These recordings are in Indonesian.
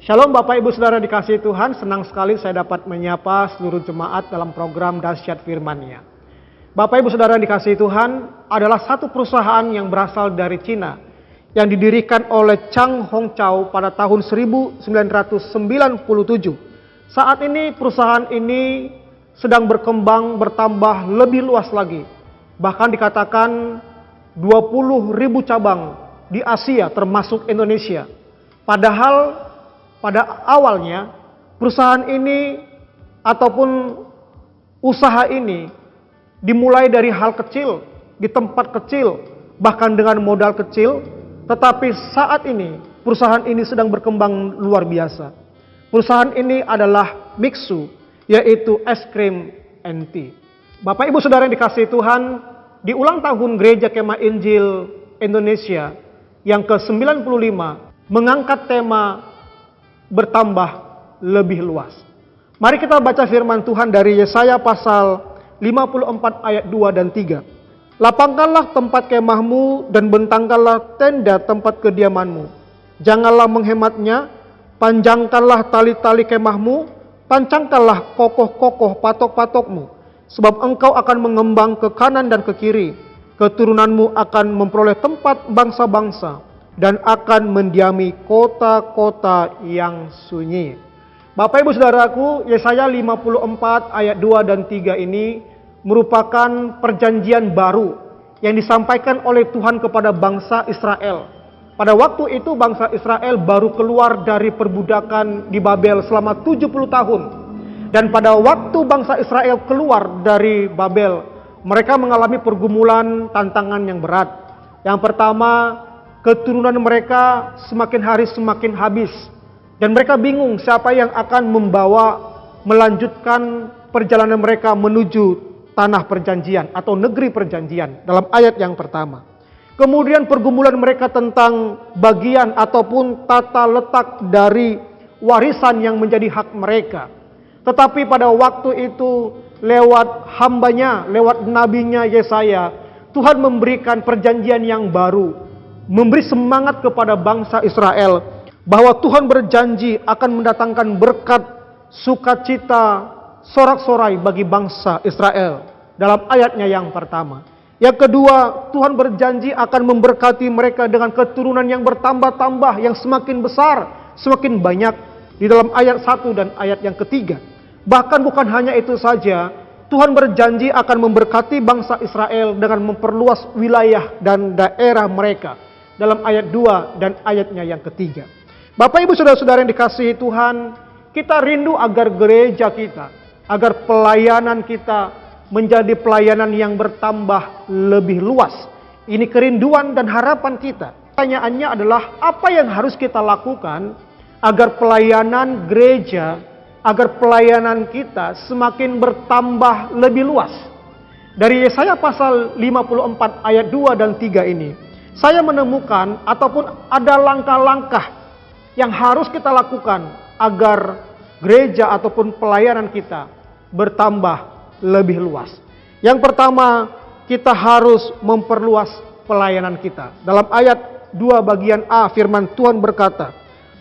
Shalom Bapak Ibu Saudara dikasihi Tuhan, senang sekali saya dapat menyapa seluruh jemaat dalam program Dahsyat Firman-Nya. Bapak Ibu Saudara dikasihi Tuhan, adalah satu perusahaan yang berasal dari Cina yang didirikan oleh Chang Hongqiao pada tahun 1997. Saat ini perusahaan ini sedang berkembang bertambah lebih luas lagi. Bahkan dikatakan 20.000 cabang di Asia termasuk Indonesia. Padahal pada awalnya perusahaan ini ataupun usaha ini dimulai dari hal kecil, di tempat kecil, bahkan dengan modal kecil. Tetapi saat ini perusahaan ini sedang berkembang luar biasa. Perusahaan ini adalah Mixu, yaitu es krim and tea. Bapak Ibu Saudara yang dikasihi Tuhan, di ulang tahun Gereja Kemah Injil Indonesia yang ke-95 mengangkat tema bertambah lebih luas. Mari kita baca firman Tuhan dari Yesaya pasal 54 ayat 2 dan 3. Lapangkanlah tempat kemahmu dan bentangkanlah tenda tempat kediamanmu. Janganlah menghematnya, panjangkanlah tali-tali kemahmu, pancangkanlah kokoh-kokoh patok-patokmu. Sebab engkau akan mengembang ke kanan dan ke kiri. Keturunanmu akan memperoleh tempat bangsa-bangsa dan akan mendiami kota-kota yang sunyi. Bapak Ibu Saudaraku, Yesaya 54 ayat 2 dan 3 ini merupakan perjanjian baru yang disampaikan oleh Tuhan kepada bangsa Israel. Pada waktu itu bangsa Israel baru keluar dari perbudakan di Babel selama 70 tahun. Dan pada waktu bangsa Israel keluar dari Babel, mereka mengalami pergumulan tantangan yang berat. Yang pertama, keturunan mereka semakin hari semakin habis. Dan mereka bingung siapa yang akan melanjutkan perjalanan mereka menuju tanah perjanjian atau negeri perjanjian dalam ayat yang pertama. Kemudian pergumulan mereka tentang bagian ataupun tata letak dari warisan yang menjadi hak mereka. Tetapi pada waktu itu lewat hambanya, lewat nabinya Yesaya, Tuhan memberikan perjanjian yang baru. Memberi semangat kepada bangsa Israel bahwa Tuhan berjanji akan mendatangkan berkat, sukacita, sorak-sorai bagi bangsa Israel dalam ayatnya yang pertama. Yang kedua, Tuhan berjanji akan memberkati mereka dengan keturunan yang bertambah-tambah, yang semakin besar, semakin banyak di dalam ayat 1 dan ayat yang ketiga. Bahkan bukan hanya itu saja, Tuhan berjanji akan memberkati bangsa Israel dengan memperluas wilayah dan daerah mereka dalam ayat 2 dan ayatnya yang ketiga. Bapak Ibu Saudara-saudara yang dikasihi Tuhan, kita rindu agar gereja kita, agar pelayanan kita menjadi pelayanan yang bertambah lebih luas. Ini kerinduan dan harapan kita. Pertanyaannya adalah apa yang harus kita lakukan agar pelayanan gereja, agar pelayanan kita semakin bertambah lebih luas. Dari Yesaya pasal 54 ayat 2 dan 3 ini, saya menemukan ataupun ada langkah-langkah yang harus kita lakukan agar gereja ataupun pelayanan kita bertambah lebih luas. Yang pertama, kita harus memperluas pelayanan kita. Dalam ayat 2 bagian A firman Tuhan berkata,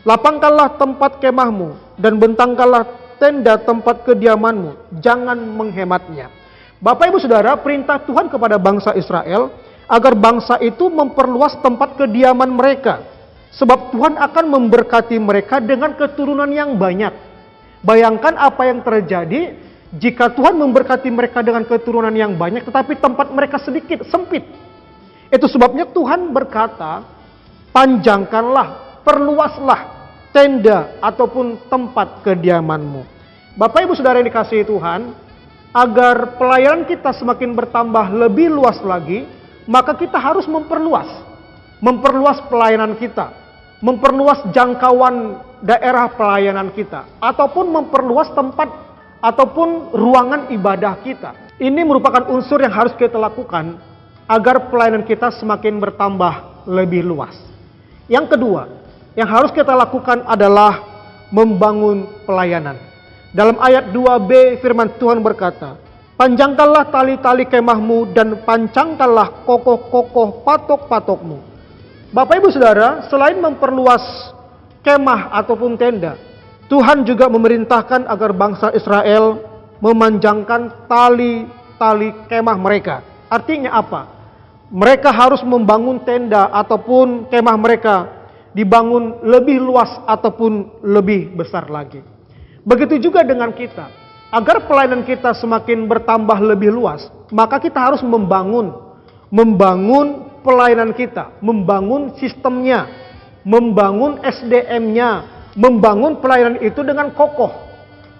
lapangkanlah tempat kemahmu dan bentangkanlah tenda tempat kediamanmu, jangan menghematnya. Bapak Ibu Saudara, perintah Tuhan kepada bangsa Israel agar bangsa itu memperluas tempat kediaman mereka. Sebab Tuhan akan memberkati mereka dengan keturunan yang banyak. Bayangkan apa yang terjadi jika Tuhan memberkati mereka dengan keturunan yang banyak, tetapi tempat mereka sedikit, sempit. Itu sebabnya Tuhan berkata, panjangkanlah, perluaslah tenda ataupun tempat kediamanmu. Bapak Ibu Saudara yang dikasihi Tuhan, agar pelayanan kita semakin bertambah lebih luas lagi, maka kita harus memperluas pelayanan kita, memperluas jangkauan daerah pelayanan kita, ataupun memperluas tempat ataupun ruangan ibadah kita. Ini merupakan unsur yang harus kita lakukan agar pelayanan kita semakin bertambah lebih luas. Yang kedua, yang harus kita lakukan adalah membangun pelayanan. Dalam ayat 2b firman Tuhan berkata, panjangkanlah tali-tali kemahmu dan pancangkanlah kokoh-kokoh patok-patokmu. Bapak Ibu Saudara, selain memperluas kemah ataupun tenda, Tuhan juga memerintahkan agar bangsa Israel memanjangkan tali-tali kemah mereka. Artinya apa? Mereka harus membangun tenda ataupun kemah mereka dibangun lebih luas ataupun lebih besar lagi. Begitu juga dengan kita. Agar pelayanan kita semakin bertambah lebih luas, maka kita harus membangun pelayanan kita, membangun sistemnya, membangun SDM-nya, membangun pelayanan itu dengan kokoh.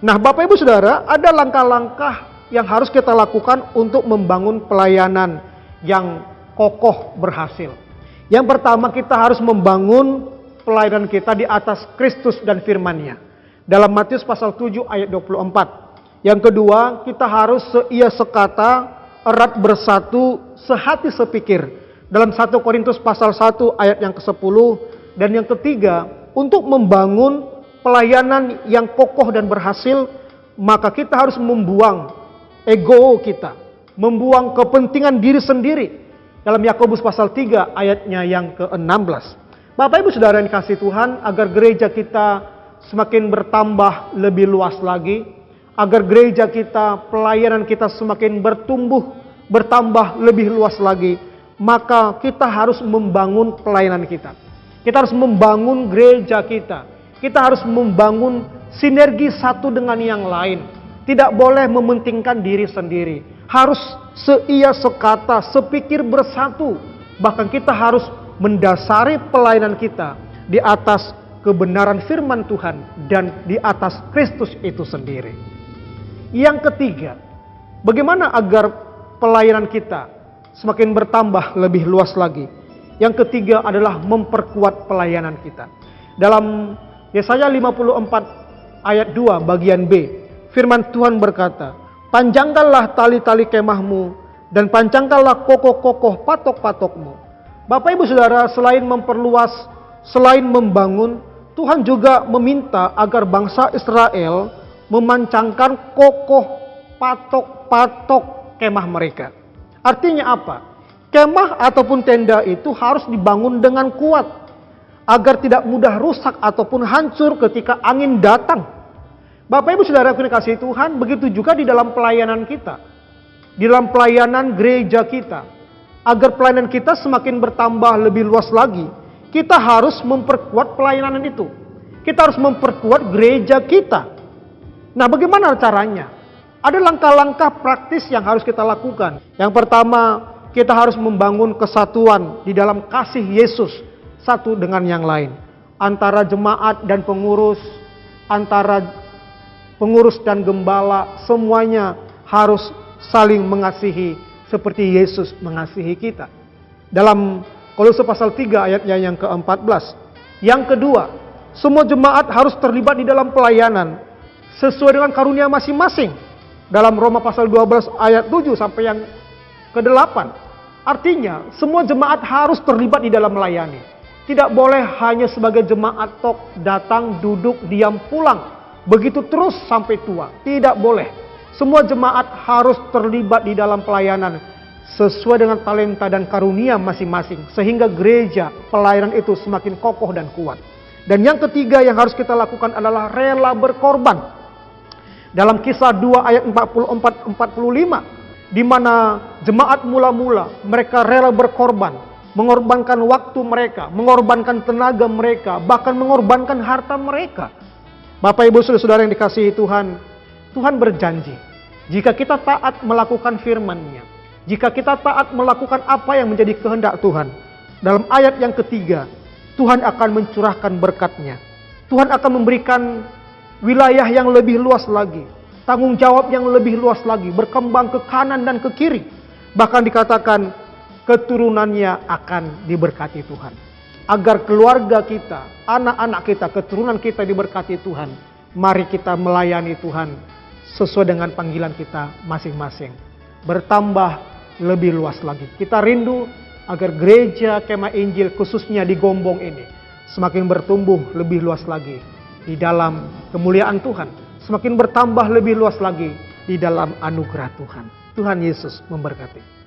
Nah, Bapak Ibu Saudara, ada langkah-langkah yang harus kita lakukan untuk membangun pelayanan yang kokoh berhasil. Yang pertama, kita harus membangun pelayanan kita di atas Kristus dan firman-Nya. Dalam Matius pasal 7 ayat 24. Yang kedua, kita harus seia sekata, erat bersatu, sehati sepikir. Dalam 1 Korintus pasal 1 ayat yang ke-10. Dan yang ketiga, untuk membangun pelayanan yang kokoh dan berhasil, maka kita harus membuang ego kita, membuang kepentingan diri sendiri. Dalam Yakobus pasal 3 ayatnya yang ke-16. Bapak Ibu Saudara yang dikasihi Tuhan, agar gereja kita semakin bertambah lebih luas lagi, agar gereja kita, pelayanan kita semakin bertumbuh, bertambah lebih luas lagi, maka kita harus membangun pelayanan kita. Kita harus membangun gereja kita. Kita harus membangun sinergi satu dengan yang lain. Tidak boleh mementingkan diri sendiri. Harus seia sekata, sepikir bersatu. Bahkan kita harus mendasari pelayanan kita di atas kebenaran firman Tuhan dan di atas Kristus itu sendiri. Yang ketiga, bagaimana agar pelayanan kita semakin bertambah lebih luas lagi? Yang ketiga adalah memperkuat pelayanan kita. Dalam Yesaya 54 ayat 2 bagian B, firman Tuhan berkata, "Panjangkanlah tali-tali kemahmu dan panjangkanlah kokoh-kokoh patok-patokmu." Bapak Ibu Saudara, selain memperluas, selain membangun, Tuhan juga meminta agar bangsa Israel memancangkan kokoh patok-patok kemah mereka. Artinya apa? Kemah ataupun tenda itu harus dibangun dengan kuat agar tidak mudah rusak ataupun hancur ketika angin datang. Bapak Ibu Saudara yang dikasihi Tuhan, begitu juga di dalam pelayanan kita. Di dalam pelayanan gereja kita. Agar pelayanan kita semakin bertambah lebih luas lagi, kita harus memperkuat pelayanan itu. Kita harus memperkuat gereja kita. Nah, bagaimana caranya? Ada langkah-langkah praktis yang harus kita lakukan. Yang pertama, kita harus membangun kesatuan di dalam kasih Yesus satu dengan yang lain. Antara jemaat dan pengurus, antara pengurus dan gembala, semuanya harus saling mengasihi seperti Yesus mengasihi kita. Dalam Kolose pasal 3 ayatnya yang ke-14. Yang kedua, semua jemaat harus terlibat di dalam pelayanan sesuai dengan karunia masing-masing. Dalam Roma pasal 12 ayat 7 sampai yang ke-8. Artinya, semua jemaat harus terlibat di dalam melayani. Tidak boleh hanya sebagai jemaat tok datang, duduk, diam, pulang. Begitu terus sampai tua. Tidak boleh. Semua jemaat harus terlibat di dalam pelayanan sesuai dengan talenta dan karunia masing-masing. Sehingga gereja, pelayanan itu semakin kokoh dan kuat. Dan yang ketiga yang harus kita lakukan adalah rela berkorban. Dalam Kisah 2 ayat 44-45, di mana jemaat mula-mula mereka rela berkorban, mengorbankan waktu mereka, mengorbankan tenaga mereka, bahkan mengorbankan harta mereka. Bapak Ibu Saudara yang dikasihi Tuhan, Tuhan berjanji, jika kita taat melakukan firman-Nya, jika kita taat melakukan apa yang menjadi kehendak Tuhan, dalam ayat yang ketiga, Tuhan akan mencurahkan berkat-Nya. Tuhan akan memberikan wilayah yang lebih luas lagi, tanggung jawab yang lebih luas lagi, berkembang ke kanan dan ke kiri. Bahkan dikatakan keturunannya akan diberkati Tuhan. Agar keluarga kita, anak-anak kita, keturunan kita diberkati Tuhan. Mari kita melayani Tuhan sesuai dengan panggilan kita masing-masing. Bertambah lebih luas lagi. Kita rindu agar gereja Kemah Injil khususnya di Gombong ini semakin bertumbuh lebih luas lagi di dalam kemuliaan Tuhan, semakin bertambah lebih luas lagi di dalam anugerah Tuhan. Tuhan Yesus memberkati.